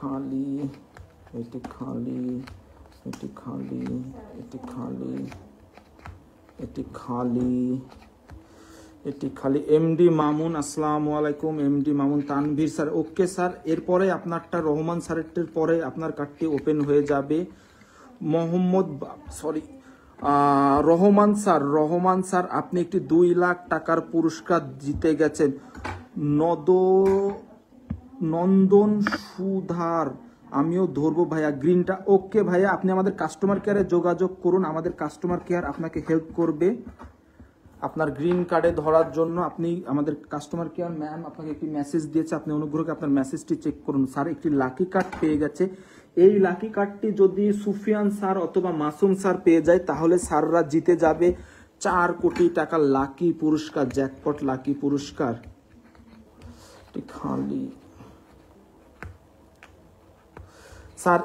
খালি, এটি খালি, এটি খালি, এটি খালি, এটি খালি, এটি খালি। এমডি মামুন, আসসালামু আলাইকুম। MD Mamun, Tanvir sir, okay sir. এরপরে আপনারটা রহমান স্যারের পরে আপনার কার্ডটি ওপেন হয়ে যাবে। মোহাম্মদ রহমান স্যার আপনি একটি 2 লাখ টাকার পুরস্কার জিতে গেছেন। নন্দন সুধার, আমিও ধরবো ভাইয়া গ্রিনটা। ওকে ভাইয়া, আপনি আমাদের কাস্টমার কেয়ারে যোগাযোগ করুন, আমাদের কাস্টমার কেয়ার আপনাকে হেল্প করবে আপনার গ্রিন কার্ডে ধরার জন্য। আপনি আমাদের কাস্টমার কেয়ার ম্যাম আপনাকে একটি মেসেজ দিয়েছে, আপনি অনুগ্রহ করে আপনার মেসেজটি চেক করুন। স্যার একটি লাকি কার্ড পেয়ে গেছে। এই লাকি কার্ডটি যদি সুফিয়ান স্যার অথবা মাসুম স্যার পেয়ে যায় তাহলে স্যাররা জিতে যাবে 4 কোটি টাকা লাকি পুরস্কার, জ্যাকপট লাকি পুরস্কার। খালি স্যার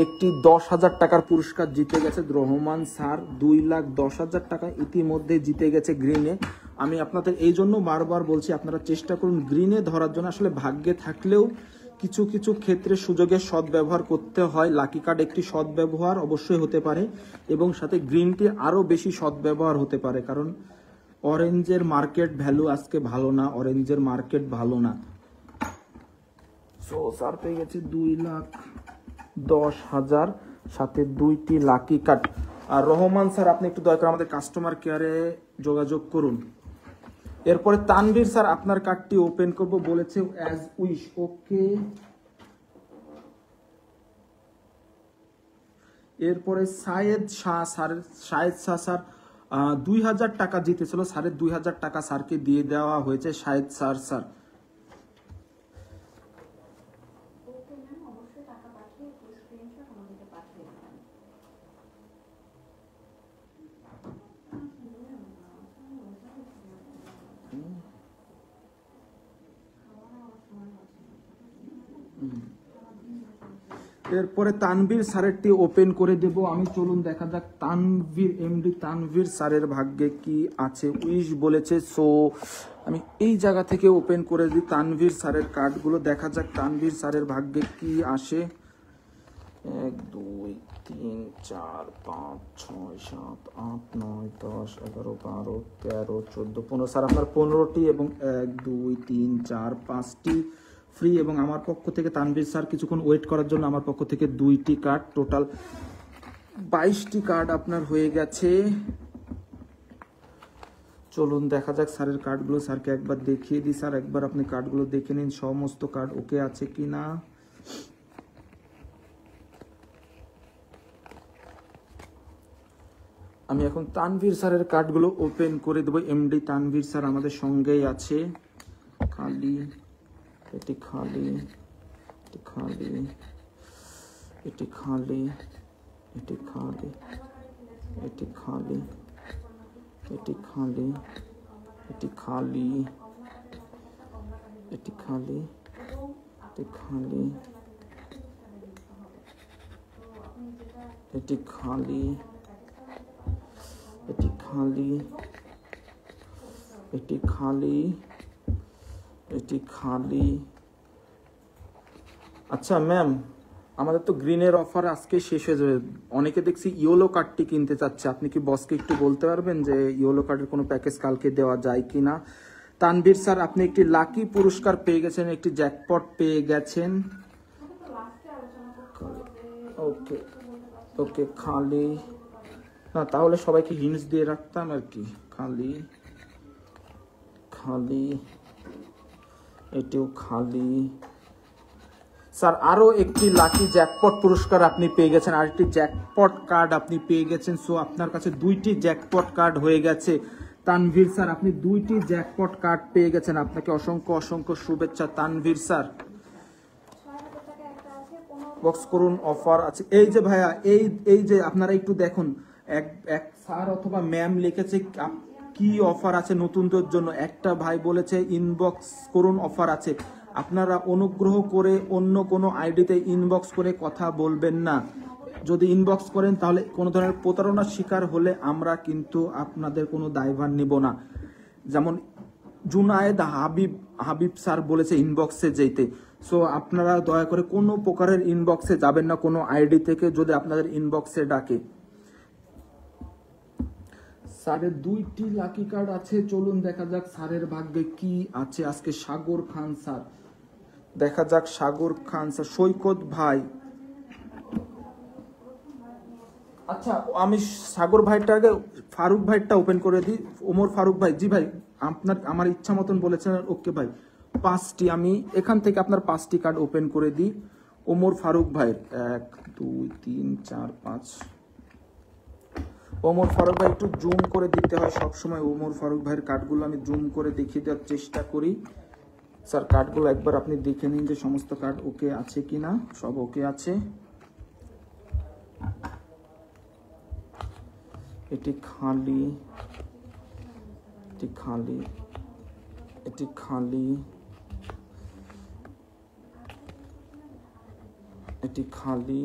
একটি 10,000 টাকার পুরস্কার জিতে গেছে রহমান স্যার। 2,10,000 টাকা ইতিমধ্যে জিতে গেছে গ্রিনে। আমি আপনাদের এই জন্য বারবার বলছি আপনারা চেষ্টা করুন গ্রিনে ধরার জন্য। আসলে ভাগ্যে থাকলেও কিছু কিছু ক্ষেত্রে সুযোগের সদ্ব্যবহার করতে হয়। লাকি কার্ড একটি সদ্ব্যবহার অবশ্যই হতে পারে এবং সাথে গ্রিনটি আরো বেশি সদ্ব্যবহার হতে পারে, কারণ অরেঞ্জের মার্কেট ভ্যালু আজকে ভালো না, অরেঞ্জের মার্কেট ভালো না। সো স্যার পেয়ে গেছে 2,10,000 সাথে 2টি লাকি কার্ড। আর রহমান স্যার আপনি একটু দয়া করে আমাদের কাস্টমার কেয়ারে যোগাযোগ করুন। এরপরে তানভীর স্যার আপনার কার্ডটি ওপেন করব বলেছে অ্যাজ উইশ। ওকে, এরপরে শাহেদ শাহ স্যার 2,000 টাকা জিতেছিল, স্যারের 2,000 টাকা স্যারকে দিয়ে দেওয়া হয়েছে। শাহেদ স্যার এরপরে তানভীর স্যারেরটি ওপেন করে দেব আমি। চলুন দেখা যাক তানভীর, এমডি তানভীর স্যারের ভাগ্যে কি আছে। উইশ বলেছে, সো আমি এই জায়গা থেকে ওপেন করে দিই তানভীর স্যারের কার্ডগুলো। দেখা যাক তানভীর স্যারের ভাগ্যে কি আসে। 1 2 3 4 5 6 7 8 9 10 11 12 13 14 15 স্যার আপনার 15টি এবং 1 2 3 4 5টি ফ্রি। এবং আমার পক্ষ থেকে তানভীর স্যার কিছুক্ষণ ওয়েট করার জন্য আমার পক্ষ থেকে 2টি কার্ড, টোটাল 22টি কার্ড আপনার হয়ে গেছে। চলুন দেখা যাক স্যারের কার্ডগুলো। স্যারকে একবার দেখিয়ে দিই। স্যার একবার আপনি কার্ডগুলো দেখে নিন, সমস্ত কার্ড ওকে আছে কিনা। আমি এখন তানভীর স্যারের কার্ডগুলো ওপেন করে দেবো। এমডি তানভীর স্যার আমাদের সঙ্গেই আছে। খালি, এটি খালি, এটি খালি, এটি খালি, এটি খালি, এটি খালি, এটি খালি, এটি খালি, এটি খালি, এটি খালি, এটি খালি, এটি খালি, এটি খালি, এটি খালি। আচ্ছা ম্যাম, আমাদের তো গ্রিনের অফার আজকে শেষ হয়ে যাবে। অনেকে দেখছি ইয়েলো কার্ডটি কিনতে চাচ্ছে, আপনি কি বসকে একটু বলতে পারবেন যে ইয়েলো কার্ডের কোনো প্যাকেজ কালকে দেওয়া যায় কিনা। তানভীর স্যার আপনি একটি লাকি পুরস্কার পেয়ে গেছেন, একটি জ্যাকপট পেয়ে গেছেন। ওকে ওকে, খালি না, তাহলে সবাইকে হিন্টস দিয়ে রাখতাম আর কি। খালি, খালি, এটিও খালি। স্যার আরো একটি লাকি জ্যাকপট পুরস্কার আপনি পেয়ে গেছেন, আরেকটি জ্যাকপট কার্ড আপনি পেয়ে গেছেন। সো আপনার কাছে 2টি জ্যাকপট কার্ড হয়ে গেছে। তানভীর স্যার আপনি 2টি জ্যাকপট কার্ড পেয়ে গেছেন, আপনাকে অসংখ্য অসংখ্য শুভেচ্ছা তানভীর স্যার। বক্স করুন, অফার আছে। এই যে ভাইয়া, এই যে আপনারা একটু দেখুন, এক স্যার অথবা ম্যাম লিখেছে কি অফার আছে নতুনদের জন্য। একটা ভাই বলেছে ইনবক্স করুন, অফার আছে। আপনারা অনুগ্রহ করে অন্য কোনো আইডিতে ইনবক্স করে কথা বলবেন না। যদি ইনবক্স করেন তাহলে কোনো ধরনের প্রতারণার শিকার হলে আমরা কিন্তু আপনাদের কোনো দায়ভার নিব না। যেমন জুনায়েদ হাবিব স্যার বলেছে ইনবক্সে যেতে। সো আপনারা দয়া করে কোনো প্রকারের ইনবক্সে যাবেন না কোনো আইডি থেকে যদি আপনাদের ইনবক্সে ডাকে। স্যারের 2টি লাকি কার্ড আছে, চলুন দেখা যাক স্যারের ভাগ্যে কি আছে আজকে। সাগর খান স্যার, দেখা যাক সাগর খান স্যার। সৈকত ভাই, আচ্ছা আমি সাগর ভাইটাকে ফারুক ভাইটা ওপেন করে দিই। ওমর ফারুক ভাই, জি ভাই আপনার আমার ইচ্ছা মতন বলেছেন, ওকে ভাই 5টি আমি এখান থেকে আপনার 5টি কার্ড ওপেন করে দিই। ওমর ফারুক ভাইয়ের 1 2 3 4 5। ওমর ফারুক ভাই একটু জুম করে দিতে হয় সবসময়, ওমর ফারুক ভাইয়ের কার্ডগুলো আমি জুম করে দেখিয়ে দেওয়ার চেষ্টা করি। স্যার কার্ডগুলো একবার আপনি দেখে নিন যে সমস্ত কার্ড ওকে আছে কিনা। সব ওকে আছে। এটি খালি, এটি খালি, এটি খালি, এটি খালি।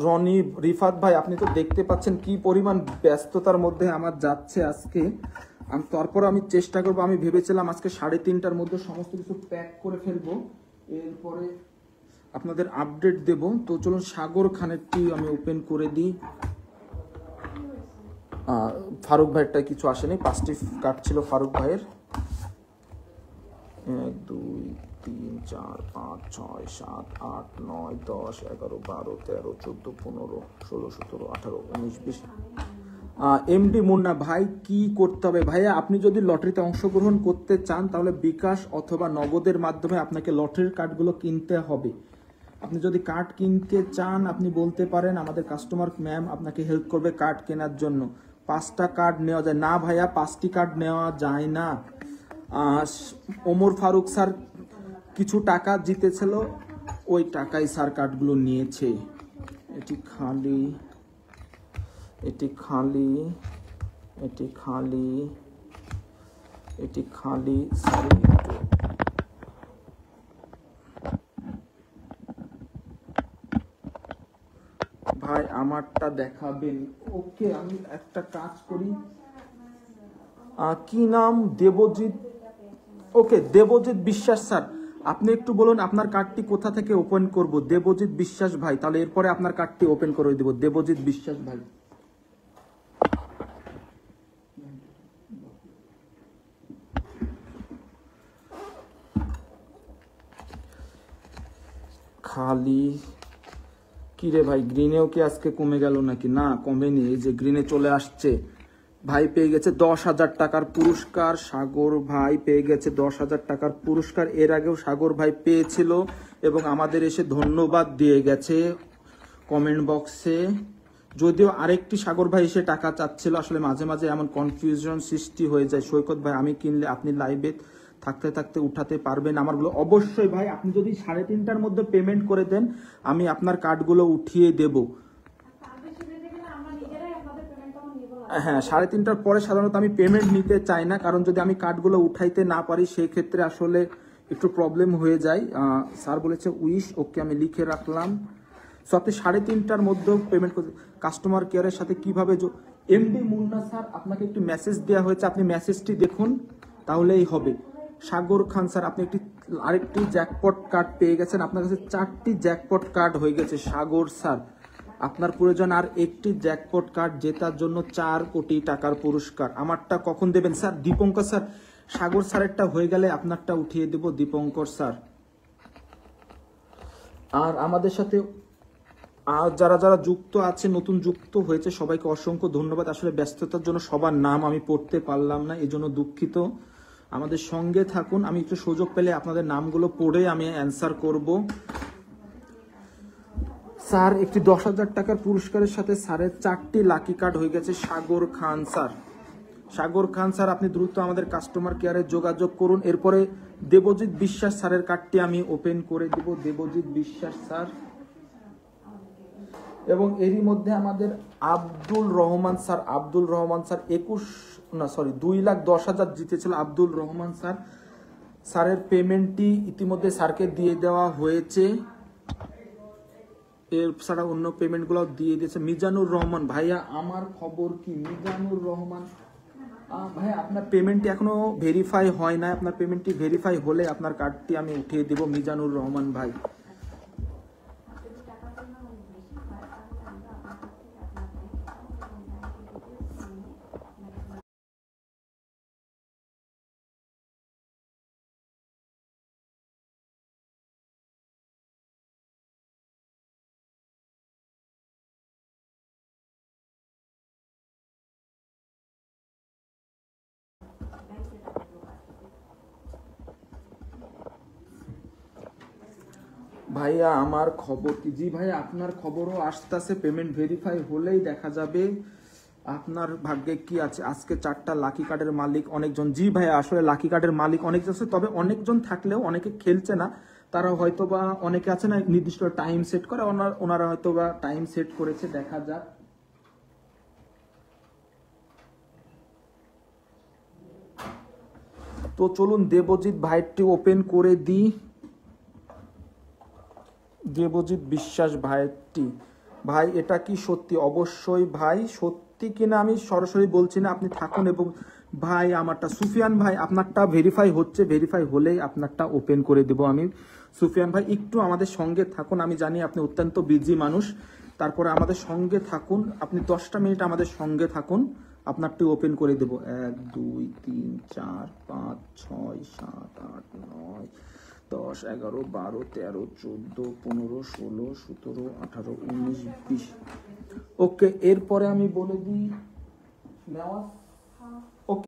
রনি রিফাত ভাই, আপনি তো দেখতে পাচ্ছেন কি পরিমাণ ব্যস্ততার মধ্যে আমার যাচ্ছে আজকে। তারপর আমি চেষ্টা করবো, আমি ভেবেছিলাম আজকে 3:30টার মধ্যে সমস্ত কিছু প্যাক করে ফেলবো, এরপরে আপনাদের আপডেট দেব। তো চলুন সাগর খানেরটি আমি ওপেন করে দিই। ফারুক ভাইয়েরটা কিছু আসেনি, 5টি কার্ড ছিল ফারুক ভাইয়ের। 1 2 3 4 5 6 7 8 9 10 11 12 13 14 15 16 17 18 19 20। এমডি মুন্না ভাই, কি করতে হবে ভাইয়া? আপনি যদি লটারিতে অংশগ্রহণ করতে চান তাহলে বিকাশ অথবা নগদের মাধ্যমে আপনাকে লটারির কার্ডগুলো কিনতে হবে। আপনি যদি কার্ড কিনতে চান আপনি বলতে পারেন, আমাদের কাস্টমার ম্যাম আপনাকে হেল্প করবে কার্ড কেনার জন্য। 5টা কার্ড নেওয়া যায় না ভাইয়া, 5টি কার্ড নেওয়া যায় না। ওমর ফারুক স্যার কিছু টাকা জিতেছিল, ওই টাকায় স্যার কার্ডগুলো নিয়েছে। এটি খালি, এটি খালি, এটি খালি, এটি খালি। সরি ভাই আমারটা দেখাবেন। ওকে আমি একটা কাজ করি, কি নাম? দেবজিৎ। ওকে দেবজিৎ বিশ্বাস স্যার, আপনি একটু বলুন আপনার কার্ডটি কোথা থেকে ওপেন করব। দেবজিৎ বিশ্বাস ভাই, তাহলে এরপরে আপনার কার্ডটি ওপেন করে দেব। দেবজিৎ বিশ্বাস ভাই, খালি। কি রে ভাই, গ্রিনেও কি আজকে কমে গেল নাকি? না কমেনি, এই যে গ্রিনে চলে আসছে। ভাই পেয়ে গেছে 10,000 টাকার পুরস্কার। সাগর ভাই পেয়ে গেছে 10,000 টাকার পুরস্কার। এর আগেও সাগর ভাই পেয়েছিল এবং আমাদের এসে ধন্যবাদ দিয়ে গেছে কমেন্ট বক্সে। যদিও আরেকটি সাগর ভাই এসে টাকা চাচ্ছিল, আসলে মাঝে মাঝে এমন কনফিউশন সৃষ্টি হয়ে যায়। সৈকত ভাই, আমি কিনলে আপনি লাইভে থাকতে থাকতে উঠাতে পারবেন আমারগুলো? অবশ্যই ভাই, আপনি যদি 3:30টার মধ্যে পেমেন্ট করে দেন আমি আপনার কার্ডগুলো উঠিয়ে দেব। হ্যাঁ 3:30টার পরে সাধারণত আমি পেমেন্ট নিতে চাই না, কারণ যদি আমি কার্ডগুলো উঠাইতে না পারি সেই ক্ষেত্রে আসলে একটু প্রবলেম হয়ে যায়। স্যার বলেছে উইশ, ওকে আমি লিখে রাখলাম। সো আপনি 3:30টার মধ্যেও পেমেন্ট করতে। কাস্টমার কেয়ারের সাথে কিভাবে এমডি মুন্না স্যার, আপনাকে একটি মেসেজ দেওয়া হয়েছে, আপনি মেসেজটি দেখুন তাহলেই হবে। সাগর খান স্যার, আপনি আরেকটি জ্যাকপট কার্ড পেয়ে গেছেন, আপনার কাছে 4টি জ্যাকপট কার্ড হয়ে গেছে। সাগর স্যার, আপনার প্রয়োজন আর একটি জ্যাকপট কার্ড জেতার জন্য 4 কোটি টাকার পুরস্কার। আমারটা কখন দেবেন স্যার? দীপঙ্কর স্যার, সাগর স্যারেরটা হয়ে গেলে আপনারটা উঠিয়ে দেব দীপঙ্কর স্যার। আর আমাদের সাথে আর যারা যারা যুক্ত আছে, নতুন যুক্ত হয়েছে, সবাইকে অসংখ্য ধন্যবাদ। আসলে ব্যস্ততার জন্য সবার নাম আমি পড়তে পারলাম না, এই জন্য দুঃখিত। আমাদের সঙ্গে থাকুন, আমি একটু সুযোগ পেলে আপনাদের নামগুলো পড়ে আমি অ্যান্সার করব। স্যার একটি 10,000 টাকার পুরস্কারের সাথে স্যারের 4টি লাকি কার্ড হয়ে গেছে। সাগর খান স্যার, সাগর খান স্যার আপনি দ্রুত আমাদের কাস্টমার কেয়ারে যোগাযোগ করুন। এরপরে দেবজিৎ বিশ্বাস স্যারের কার্ডটি আমি ওপেন করে দেব। দেবজিৎ বিশ্বাস স্যার, এবং এরই মধ্যে আমাদের আব্দুল রহমান স্যার, আব্দুল রহমান স্যার 2,10,000 জিতেছিল আব্দুল রহমান স্যার। স্যারের পেমেন্টটি ইতিমধ্যে স্যারকে দিয়ে দেওয়া হয়েছে, এর ছাড়া অন্য পেমেন্টগুলো দিয়ে দিয়েছে। মিজানুর রহমান ভাইয়া, আমার খবর কি? মিজানুর রহমান ভাই আপনার পেমেন্টটি এখনো ভেরিফাই হয় না, আপনার পেমেন্টটি ভেরিফাই হলে আপনার কার্ডটি আমি উঠিয়ে দেব মিজানুর রহমান ভাই। ভাইয়া আমার খবর কি? জি ভাই আপনার খবরও আসতেছে, পেমেন্ট ভেরিফাই হলেই দেখা যাবে আপনার ভাগ্যে কি আছে। আজকে 4টা লাকি কার্ডের মালিক অনেকজন। জি ভাই আসলে লাকি কার্ডের মালিক অনেকজন আছে, তবে অনেকজন থাকলেও অনেকে খেলছে না। তারা হয়তো বা অনেকে আছে না নির্দিষ্ট টাইম সেট করে, ওনারা হয়তো বা টাইম সেট করেছে, দেখা যাক। তো চলুন দেবজিৎ ভাইটি ওপেন করে দিই। দেবজিৎ বিশ্বাস ভাইটি, ভাই এটা কি সত্যি? অবশ্যই ভাই সত্যি কিনা আমি সরাসরি বলছি না, আপনি থাকুন। এবং ভাই আমারটা সুফিয়ান ভাই আপনারটা ভেরিফাই হচ্ছে, ভেরিফাই হলেই আপনারটা ওপেন করে দেব আমি। সুফিয়ান ভাই একটু আমাদের সঙ্গে থাকুন, আমি জানি আপনি অত্যন্ত বিজি মানুষ, তারপরে আমাদের সঙ্গে থাকুন, আপনি 10টা মিনিট আমাদের সঙ্গে থাকুন, আপনারটি ওপেন করে দেব। 1 2 3 4 5 6 7 8 9 10 11 12 13 14 15 16 17 18 19 20। ওকে এরপরে আমি বলে দিই নেওয়া। ওকে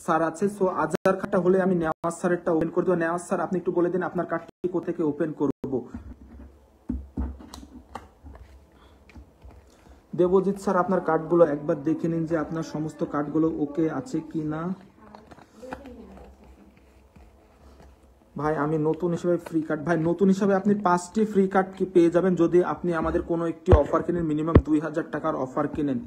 স্যার আছে, সো আজার কার্ডটা হলে আমি নেওয়াজ স্যারেরটা ওপেন করে দেবো। নেওয়াজ স্যার আপনি একটু বলে দিন আপনার কার্ডটি কোথা থেকে ওপেন করব। দেবজিৎ স্যার আপনার কার্ডগুলো একবার দেখে নিন যে আপনার সমস্ত কার্ডগুলো ওকে আছে কি না। ভাই আমি নতুন হিসেবে ফ্রি কার্ড, ভাই নতুন হিসাবে আপনি 5টি ফ্রি কার্ড কি পেয়ে যাবেন যদি আপনি আমাদের কোনো একটি অফার কিনেন, মিনিমাম 2000 টাকার অফার কিনেন।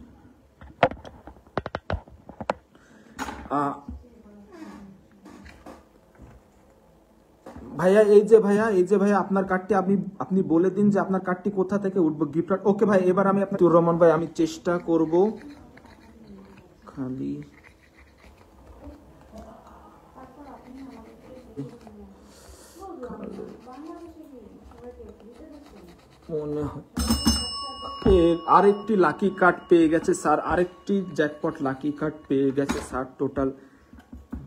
ভাইয়া এই যে ভাইয়া আপনার কার্ডটি আপনি বলে দিন যে আপনার কার্ডটি কোথা থেকে উঠবো গিফট কার্ড। ওকে ভাই এবার আমি আপনার রহমান ভাই আমি চেষ্টা করব খালি মনে হয় আরেকটি লাকি কার্ড পেয়ে গেছে স্যার, আরেকটি জ্যাকপট লাকি কার্ড পেয়ে গেছে স্যার। টোটাল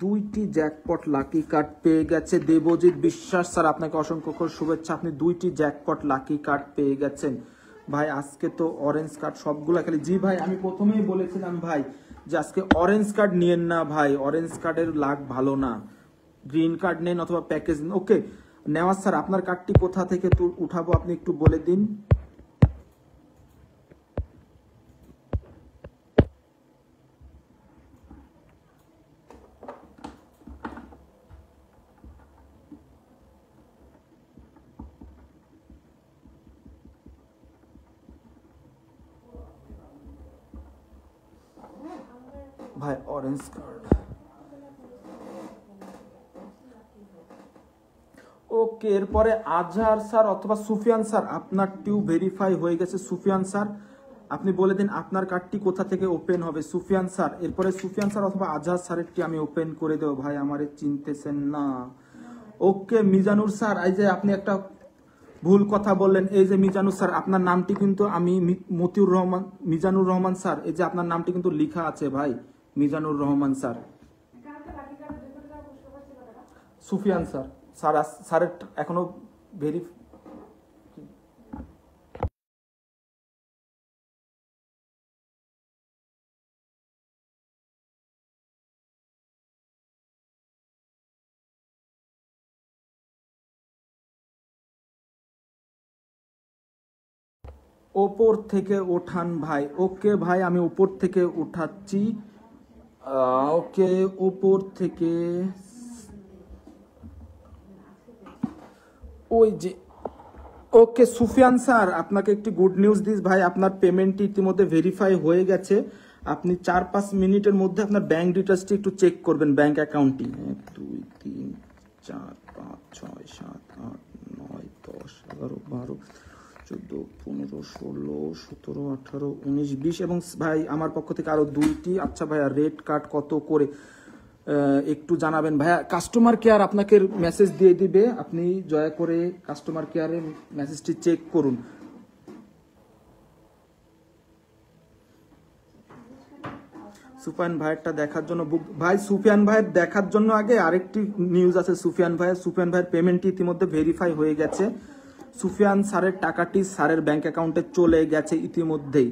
2টি জ্যাকপট লাকি কার্ড পেয়ে গেছে দেবজিৎ বিশ্বাস স্যার, আপনাকে অসংখ্য শুভেচ্ছা, আপনি 2টি জ্যাকপট লাকি কার্ড পেয়ে গেছেন। ভাই আজকে তো অরেঞ্জ কার্ড সবগুলা খালি। জি ভাই আমি প্রথমেই বলেছিলাম ভাই যে আজকে অরেঞ্জ কার্ড নিয়েন না ভাই, অরেঞ্জ কার্ডের লাগ ভালো না, গ্রিন কার্ড নেন অথবা প্যাকেজ নেন। ওকে নেওয়াজ স্যার আপনার কার্ডটি কোথা থেকে উঠাবো আপনি একটু বলে দিন। ভাই অরেঞ্জ কার্ড ওকে। এরপরে আজহার স্যার অথবা সুফিয়ান স্যার আপনার টিউ ভেরিফাই হয়ে গেছে। সুফিয়ান স্যার আপনি বলে দিন আপনার কার্ডটি কোথা থেকে ওপেন হবে সুফিয়ান স্যার। এরপরে সুফিয়ান স্যার অথবা আজহার স্যারেরটি আমি ওপেন করে দেবো। ভাই আমারে চিনতেছেন না। ওকে মিজানুর স্যার এই যে আপনি একটা ভুল কথা বললেন, এই যে মিজানুর স্যার আপনার নামটি কিন্তু আমি মতিউর রহমান মিজানুর রহমান স্যার, এই যে আপনার নামটি কিন্তু লেখা আছে ভাই মিজানুর রহমান স্যার। সুফিয়ান স্যার স্যারের এখনো ভেরি ওপর থেকে ওঠান ভাই। ওকে ভাই, আমি উপর থেকে উঠাচ্ছি। ওকে, উপর থেকে ওই যে। ওকে সুফিয়ান স্যার, আপনাকে একটি গুড নিউজ দিস ভাই, আপনার পেমেন্টটি ইতিমধ্যে ভেরিফাই হয়ে গেছে। আপনি 4-5 মিনিটের মধ্যে আপনার ব্যাংক ডিটেলসটি একটু চেক করবেন, ব্যাংক অ্যাকাউন্টটি। 1 2 3 4 5 6 7 8 9 10 11 12 14 15 16 17 18 19 20 এবং ভাই আমার পক্ষ থেকে আরো 2টি। আচ্ছা ভাইয়া, রেড কার্ড কত করে একটু জানাবেন ভাইয়া। কাস্টমার কেয়ার আপনাকে মেসেজ দিয়ে দিবে, আপনি দয়া করে কাস্টমার কেয়ারের মেসেজটি চেক করুন। সুফিয়ান ভাইয়েরটা দেখার জন্য ভাই, সুফিয়ান ভাইয়ের দেখার জন্য আগে আরেকটি নিউজ আছে সুফিয়ান ভাইয়ের পেমেন্টটি ইতিমধ্যে ভেরিফাই হয়ে গেছে। সুফিয়ান স্যারের টাকাটি স্যারের ব্যাংক অ্যাকাউন্টে চলে গেছে ইতিমধ্যেই।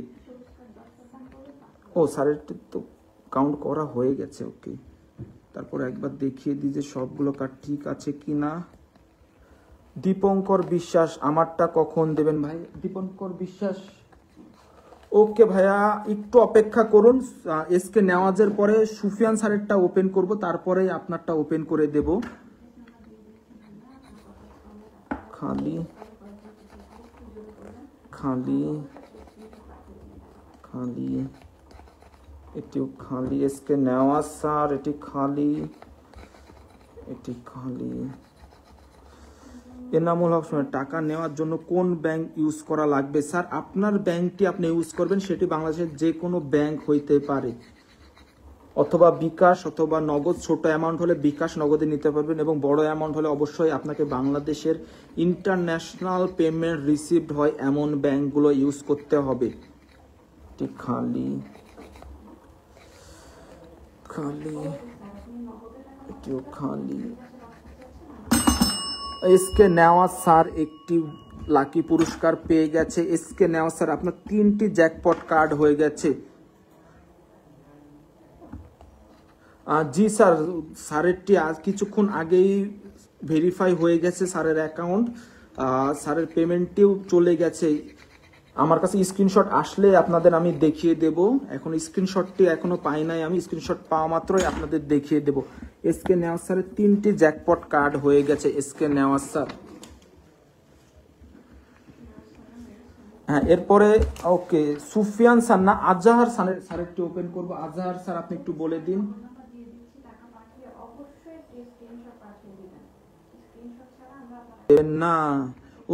ও স্যারের তো কাউন্ট করা হয়ে গেছে। ওকে, তারপর একবার দেখিয়ে দিই যে সবগুলো কার্ড ঠিক আছে কিনা। দীপঙ্কর বিশ্বাস, আমারটা কখন দেবেন ভাই? দীপঙ্কর বিশ্বাস, ওকে ভাইয়া একটু অপেক্ষা করুন। এসকে নেওয়াজের পরে সুফিয়ান স্যারেরটা ওপেন করব, তারপরে আপনারটা ওপেন করে দেব। খালি খালি খালি এটিও খালি। এসকে নেওয়াজ স্যার, এটি খালি, এটি খালি। এনামুল হক, টাকা নেওয়ার জন্য কোন ব্যাংক ইউজ করা লাগবে? স্যার আপনার ব্যাংকটি আপনি ইউজ করবেন, সেটি বাংলাদেশের যে কোনো ব্যাংক হইতে পারে, অথবা বিকাশ অথবা নগদ। ছোট অ্যামাউন্ট হলে বিকাশ নগদে নিতে পারবেন, এবং বড় অ্যামাউন্ট হলে অবশ্যই আপনাকে বাংলাদেশের ইন্টারন্যাশনাল পেমেন্ট রিসিভড হয় এমন ব্যাংকগুলো ইউজ করতে হবে। ঠিক খালি খালি, এটিও খালি। এসকে নেওয়াজ স্যার একটি লাকি পুরস্কার পেয়ে গেছে। এসকে নেওয়াজ স্যার, আপনার 3টি জ্যাকপট কার্ড হয়ে গেছে। জি স্যার, স্যারেরটি আজ কিছুক্ষণ আগেই ভেরিফাই হয়ে গেছে স্যারের অ্যাকাউন্ট। স্যারের পেমেন্টটিও চলে গেছে। আমার কাছে স্ক্রিনশট আসলে আপনাদের আমি দেখিয়ে দেব। এখন স্ক্রিনশটটি এখনো পাই নাই, আমি স্ক্রিনশট পাওয়া মাত্রই আপনাদের দেখিয়ে দেব। এসকে নেওয়াজ স্যারের 3টি জ্যাকপট কার্ড হয়ে গেছে। এসকে নেওয়াজ স্যার, হ্যাঁ। এরপরে ওকে সুফিয়ান স্যার না আজহার স্যারেরটি ওপেন করব। আজহার স্যার, আপনি একটু বলে দিন। না,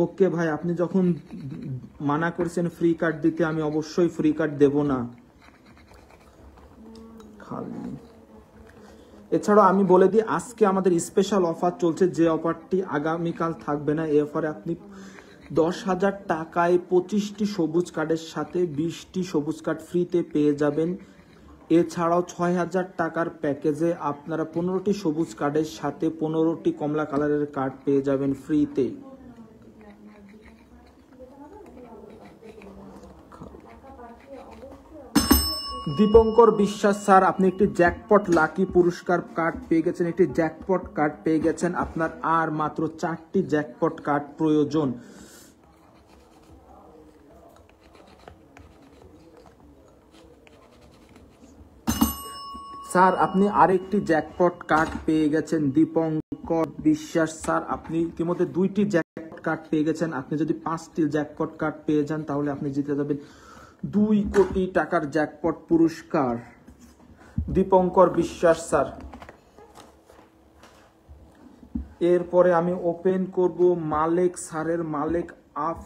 ওকে ভাই, আপনি যখন মানা করেছেন ফ্রি কার্ড দিতে, আমি অবশ্যই ফ্রি কার্ড দেব না। খালি। এছাড়াও আমি বলে দিই, আজকে আমাদের স্পেশাল অফার চলছে, যে অফারটি আগামীকাল থাকবে না। এই অফারে আপনি 10,000 টাকায় 25টি সবুজ কার্ডের সাথে 20টি সবুজ কার্ড ফ্রিতে পেয়ে যাবেন। এছাড়াও 6,000 টাকার প্যাকেজে আপনারা 15টি সবুজ কার্ডের সাথে 15টি কমলা কালারের কার্ড পেয়ে যাবেন ফ্রিতে। দীপঙ্কর বিশ্বাস স্যার, আপনি একটি জ্যাকপট লাকি পুরস্কার কার্ড পেয়ে গেছেন, একটি জ্যাকপট কার্ড পেয়ে গেছেন। আপনার আর মাত্র 4টি জ্যাকপট কার্ড প্রয়োজন। স্যার আপনি আরেকটি জ্যাকপট কার্ড পেয়ে গেছেন। দীপঙ্কর বিশ্বাস স্যার, আপনি ইতিমধ্যে 2টি জ্যাকপট কার্ড পেয়ে গেছেন। আপনি যদি 5টি জ্যাকপট কার্ড পেয়ে যান, তাহলে আপনি জিতে যাবেন 2 কোটি টাকার জ্যাকপট পুরস্কার। দীপঙ্কর বিশ্বাস স্যার। এরপরে আমি ওপেন করব মালেক স্যারের, মালেক আফ